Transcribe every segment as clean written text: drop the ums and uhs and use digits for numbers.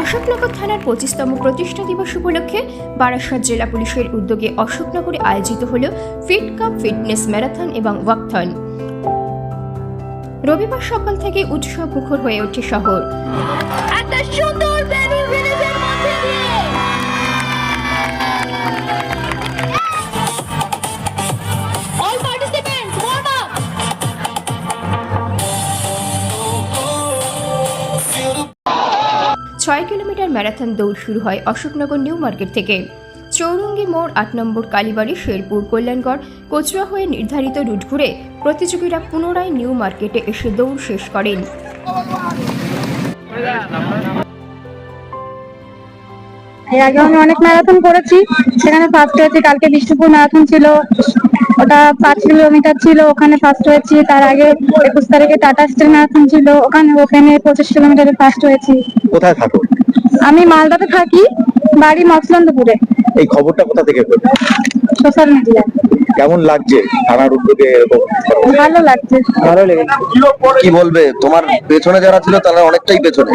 অশোকনগর থানার 25তম প্রতিষ্ঠা দিবস উপলক্ষে বারাসাত জেলা পুলিশের উদ্যোগে অশোকনগরে আয়োজিত হল ফিট কাপ ফিটনেস ম্যারাথন এবং ওয়াকথন। রবিবার সকাল থেকে উৎসব মুখর হয়ে ওঠে শহর। একটা সুন্দর বেলুন রিলিজের মধ্যে দিয়ে all participants warm up. 6 kilometre marathon দৌড় শুরু হয় অশোকনগর নিউ মার্কেট থেকে। চৌরঙ্গি মোড়, 8 নম্বর কালীবাড়ি, শেরপুর, কল্যাণগড়, কচুয়া হয়ে নির্ধারিত রুট ঘুরে প্রতিযোগীরা পুনরায় নিউ মার্কেটে এসে দৌড় শেষ করেন। এর আগে আমি অনেক ম্যারাথন করেছি, সেখানে ফার্স্ট হয়েছি। কালকে বিষ্ণুপুর ম্যারাথন ছিল, ওটা 5 কিলোমিটার ছিল, ওখানে ফার্স্ট হয়েছি। তার আগে 21 তারিখে টাটা স্টিল ম্যারাথন ছিল, ওখানে 25 কিলোমিটারে ফার্স্ট হয়েছি। কোথায় থাকো? আমি মালদাতে থাকি, বাড়ি মৎস্যন্দপুরে। এই খবরটা কোথা থেকে পেলে? Social media. কেমন লাগছে থানার উদ্যোগে এরকম? ভালো লাগছে। ভালো লেগেছে। কি বলবে, তোমার পেছনে যারা ছিল তারা অনেকটাই পেছনে,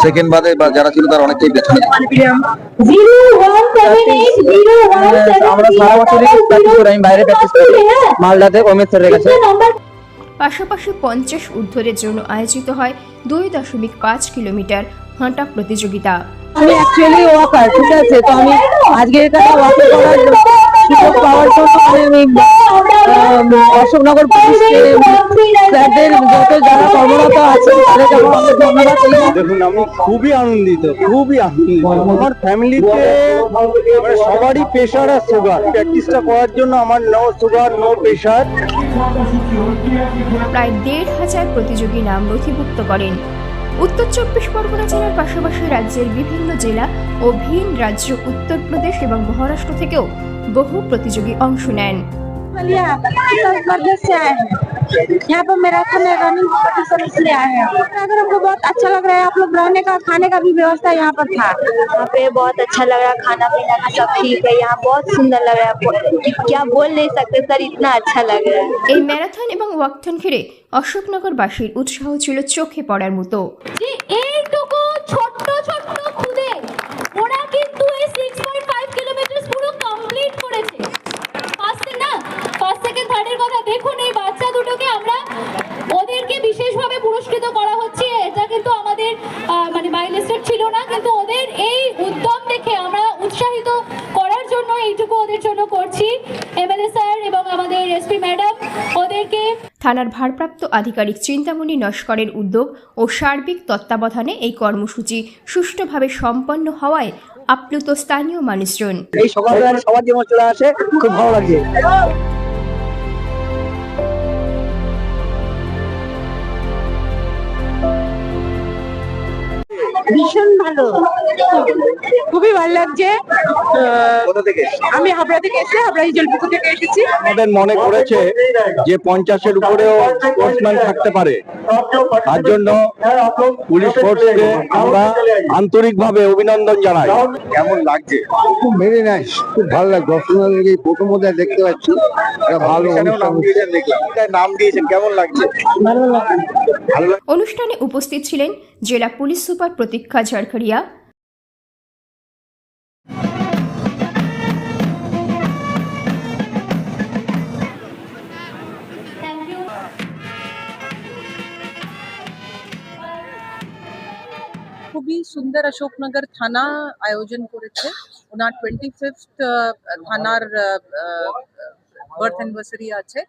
সেকেন্ড বাদে বা যারা ছিল তারা অনেকটাই পেছনে। আমরা সারা বছরই প্র্যাকটিস করি, আমি বাইরে প্র্যাকটিস করি মালদাতে অমিত স্যারের কাছে। পাশাপাশি 50 ঊর্ধ্বদের জন্য আয়োজিত হয় 2.5 কিলোমিটার হাঁটা প্রতিযোগিতা। আমি অ্যাকচুয়ালি ওয়াকার, ঠিক আছে, তো আমি আজকে এখানে ওয়াকিং করার সুযোগ পাওয়ার জন্য আমি অশোকনগর পুলিশকে, স্যারদের যত যারা কর্মরত আছে তাদেরকে অনেক ধন্যবাদ। দেখুন, আমি খুবই আনন্দিত। আমার ফ্যামিলিতে সবারই প্রেশার আর সুগার। প্র্যাকটিসটা করার জন্য আমার নো সুগার নো প্রেশার। প্রায় 1,500 প্রতিযোগী নাম নথিভুক্ত করেন। উত্তর 24 পরগনা জেলার পাশাপাশি রাজ্যের বিভিন্ন জেলা ও ভিন রাজ্য উত্তরপ্রদেশ এবং মহারাষ্ট্র থেকেও বহু প্রতিযোগী অংশ নেন। यहाँ पर मैराथन है, रनिंग कॉम्पिटिशन इसलिए आए हैं। अगर हमको बहुत अच्छा लग रहा है, आप लोग रहने का, खाने का भी व्यवस्था यहाँ पर था। यहाँ पे बहुत अच्छा लग रहा है, खाना पीना का सब ठीक है, यहाँ बहुत सुंदर लग रहा है, क्या बोल नहीं सकते सर, इतना अच्छा लग रहा है। এই ম্যারাথন এবং ওয়াকথন ঘিরে অশোকনগরবাসীর উৎসাহ ছিল চোখে পড়ার মতো। যে এইটুকু ছোট্ট ছোট্ট খুদে ওরা কিন্তু এই 6.5 কিলোমিটার পুরো কমপ্লিট করেছে। ফার্স্ট সেকেন্ড থার্ডের কথা দেখুন, এই বাচ্চা দুটোকে আমরা ওদেরকে বিশেষভাবে পুরস্কৃত করা হচ্ছে। এটা কিন্তু আমাদের মানে বাই লিস্টেড ছিল না, কিন্তু ওদের এই উদ্যম দেখে আমরা উৎসাহিত করার জন্য এইটুকু ওদের জন্য করছি। এমএলএ স্যার এবং আমাদের এসপি ম্যাডাম ওদেরকে, থানার ভারপ্রাপ্ত আধিকারিক চিন্তামণি নস্করের উদ্যোগ ও সার্বিক তত্ত্বাবধানে এই কর্মসূচি সুষ্ঠুভাবে সম্পন্ন হওয়ায় আপ্লুত স্থানীয় মানুষজন। এই সকালবেলা সবার যেমন চলে আসে, খুব ভালো লাগছে। ভীষণ ভালো, খুবই ভালো লাগছে। কোথা থেকে? আমি হাবড়া থেকে এসেছি, হাবড়া হিজলপুকুর থেকে এসেছি। আমাদের মনে করেছে যে 50-এর উপরেও স্পোর্টসম্যান থাকতে পারে, তার জন্য পুলিশ ফোর্সকে আমরা আন্তরিকভাবে অভিনন্দন জানাই। কেমন লাগছে? খুব ভেরি নাইস, খুব ভালো লাগছে। দর্শনার্থী এই প্রথম বোধহয় দেখতে পাচ্ছি, একটা ভালো নাম দিয়েছেন, দেখলাম নাম দিয়েছেন, কেমন লাগছে? ভালো লাগছে। অনুষ্ঠানে উপস্থিত ছিলেন জেলা পুলিশ সুপার প্রতীক্ষা ঝাড়খড়িয়া, খুবই সুন্দর অশোকনগর থানা আয়োজন করেছে। ওনার 25th থানার বার্থ অ্যানিভার্সারি আছে,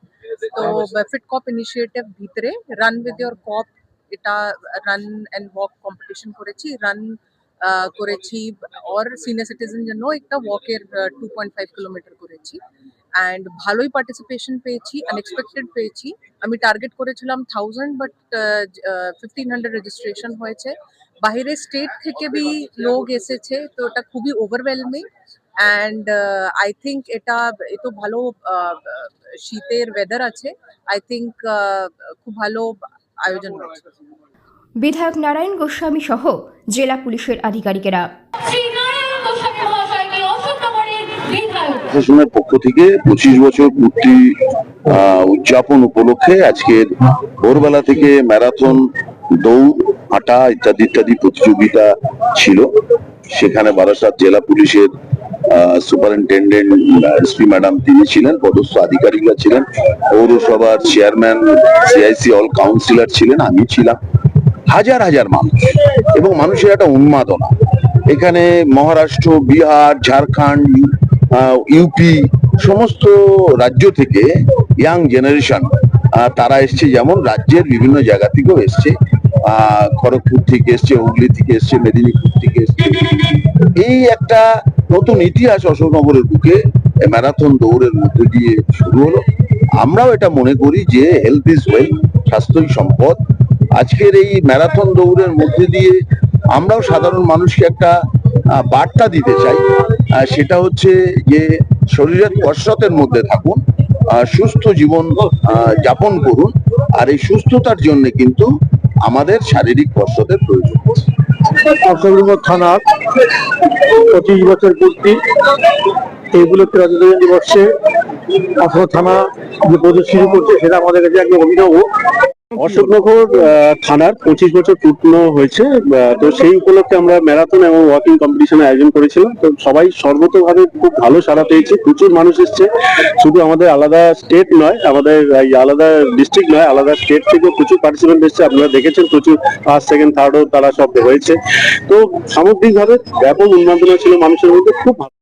তো ফিট কপ ইনিশিয়েটিভ ভিতরে রান উইথ ইয়োর কপ, এটা রান অ্যান্ড ওয়াক কম্পিটিশন করেছি, রান করেছি, আর সিনিয়র সিটিজেন জন্য একটা ওয়াকের 2.5 কিলোমিটার করেছি। অ্যান্ড ভালোই পার্টিসিপেশন পেয়েছি, আনএক্সপেক্টেড পেয়েছি। আমি টার্গেট করেছিলাম 1000, বাট 1500 রেজিস্ট্রেশন হয়েছে। বাইরে স্টেট থেকে বি লোক এসেছে, তো এটা খুবই ওভারওয়েলমিং। অ্যান্ড আই থিঙ্ক এটা এত ভালো শীতের ওয়েদার আছে, আই থিঙ্ক খুব ভালো আয়োজন হয়েছে। বিধায়ক নারায়ণ গোস্বামী সহ জেলা পুলিশের আধিকারিকেরা। প্রশাসনের পক্ষ থেকে 25 বছর পূর্তি উদযাপন উপলক্ষে আজকের ভোরবেলা থেকে ম্যারাথন দৌড় হাঁটা ইত্যাদি ইত্যাদি প্রতিযোগিতা ছিল। সেখানে বারাসাত জেলা পুলিশের সুপারিনটেন্ডেন্ট এসপি ম্যাডাম তিনি ছিলেন, পদস্থ আধিকারিকরা ছিলেন, পৌরসভার চেয়ারম্যান, সিআইসি অল কাউন্সিলর ছিলেন, আমি ছিলাম। হাজার হাজার মানুষ এবং মানুষের একটা উন্মাদনা। এখানে মহারাষ্ট্র, বিহার, ঝাড়খণ্ড, ইউপি সমস্ত রাজ্য থেকে ইয়াং জেনারেশন তারা এসছে, যেমন রাজ্যের বিভিন্ন জায়গা থেকেও এসছে, খড়গপুর থেকে এসছে, হুগলি থেকে এসছে, মেদিনীপুর থেকে এসছে। এই একটা নতুন ইতিহাস অশোকনগরের বুকে ম্যারাথন দৌড়ের মধ্যে দিয়ে শুরু হলো। আমরাও এটা মনে করি যে হেলথ ইজ ওয়েলথ, স্বাস্থ্যই সম্পদ। আজকের এই ম্যারাথন দৌড়ের মধ্যে দিয়ে আমরাও সাধারণ মানুষকে একটা বার্তা দিতে চাই, সেটা হচ্ছে যে শরীরের কসরতের মধ্যে থাকুন, সুস্থ জীবন যাপন করুন, আর এই সুস্থতার জন্য কিন্তু আমাদের শারীরিক কসরতের প্রয়োজন। অশোকনগর থানার 25 বছর পূর্তি, এইগুলোতে রজতজয়ন্তী দিবসে অশোক থানা যে প্রজেক্ট শুরু করছে সেটা আমাদের কাছে একদম অভিনব। অশোকনগর থানার 25 বছর পূর্ণ হয়েছে, তো সেই উপলক্ষে আমরা ম্যারাথন এবং ওয়াকিং কম্পিটিশনের আয়োজন করেছিলাম। তো সবাই সর্বতভাবে খুব ভালো সাড়া পেয়েছে, প্রচুর মানুষ এসছে। শুধু আমাদের আলাদা স্টেট নয়, আমাদের আলাদা ডিস্ট্রিক্ট নয়, আলাদা স্টেট থেকে প্রচুর পার্টিসিপেন্ট এসছে। আপনারা দেখেছেন প্রচুর ফার্স্ট, সেকেন্ড, থার্ডও তারা সব হয়েছে। তো সামগ্রিকভাবে ব্যাপক উন্মাদনা ছিল মানুষের মধ্যে, খুব ভালো।